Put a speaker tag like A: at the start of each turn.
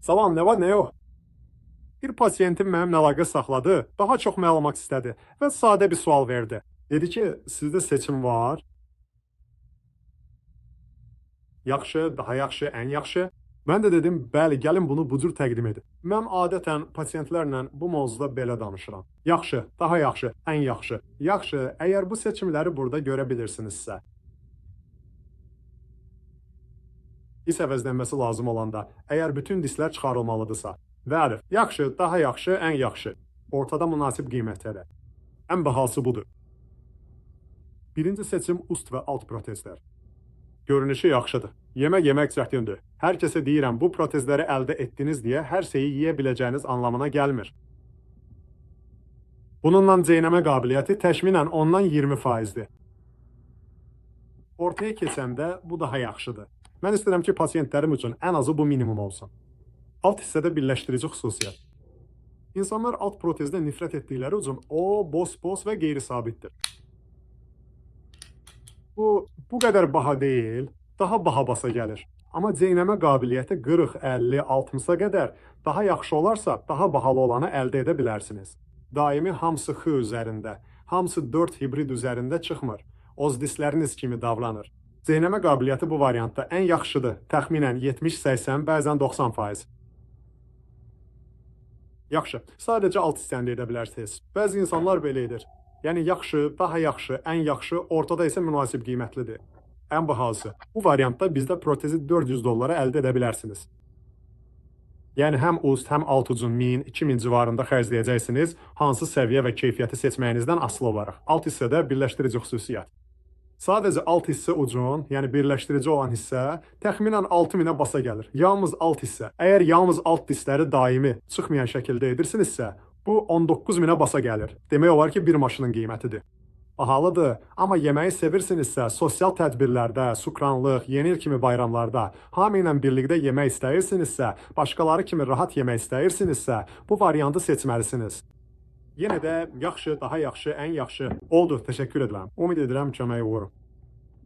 A: Salam, nə var, nə yox? Bir pasiyentim mənimlə əlaqə saxladı, daha çox məlumat istədi və sadə bir sual verdi. Dedi ki, sizdə seçim var. Yaxşı, daha yaxşı, ən yaxşı. Mən də dedim, bəli, gəlin bunu bu cür təqdim edin. Mən adətən pasiyentlərlə bu mövzuda belə danışıram. Yaxşı, daha yaxşı, ən yaxşı. Yaxşı, əgər bu seçimləri burada görə bilirsinizsə. Dis əvəzlənməsi lazım olanda, əgər bütün dislər çıxarılmalıdırsa. Bəli, yaxşı, daha yaxşı, ən yaxşı. Ortada münasib qiymətlərə. Ən bahası budur. Birinci seçim ust və alt protezlər. Görünüşü yaxşıdır. Yemək çətindir. Hər kəsə deyirəm, bu protezləri əldə etdiniz deyə hər şeyi yeyə biləcəyiniz anlamına gəlmir. Bununla çeynəmə qabiliyyəti təxminən 10-dan 20%-dir. Ortaya keçəndə bu daha yaxşıdır. Mən istəyirəm ki, pasiyentlərim üçün ən azı bu minimum olsun. Alt hissədə birləşdirici xüsusiyyət. İnsanlar alt protezdən nifrət etdikləri üçün o, boz və qeyri-sabitdir. Bu qədər baha deyil, daha baha basa gəlir. Amma çeynəmə qabiliyyəti 40, 50, 60-a qədər daha yaxşı olarsa, daha bahalı olanı əldə edə bilərsiniz. Daimi hamısı X üzərində, hamısı 4 hibrid üzərində çıxmır. Oz disləriniz kimi davranır. Çeynəmə qabiliyyəti bu variantda ən yaxşıdır. Təxminən 70-80, bəzən 90%. Yaxşı, sadəcə alt hissəni edə bilərsiniz. Bəzi insanlar belə edir. Yəni yaxşı, daha yaxşı, ən yaxşı, ortada isə münasib qiymətlidir. Ən bahası. Bu variantda bizdə protezi $400 əldə edə bilərsiniz. Yəni həm ust, həm alt ucun 1000-2000 civarında xərcləyəcəksiniz, hansı səviyyə və keyfiyyəti seçməyinizdən asılı olaraq. Alt hissədə birləşdirici xüsusiyyət. Sadəcə alt hissə ucun, yəni birləşdirici olan hissə təxminən 6000-ə basa gəlir. Yalnız alt hissə. Əgər yalnız alt disləri daimi çıxmayan şəkildə edirsinizsə, bu 19000-ə basa gəlir. Demək olar ki, bir maşının qiymətidir. Bahalıdır, amma yeməyi sevirsinizsə, sosial tədbirlərdə, sukranlıq, yeni il kimi bayramlarda hamı ilə birlikdə yemək istəyirsinizsə, başqaları kimi rahat yemək istəyirsinizsə, bu variantı seçməlisiniz. Yenə də yaxşı, daha yaxşı, ən yaxşı oldu. Təşəkkür edirəm. Ümid edirəm kömək olurum.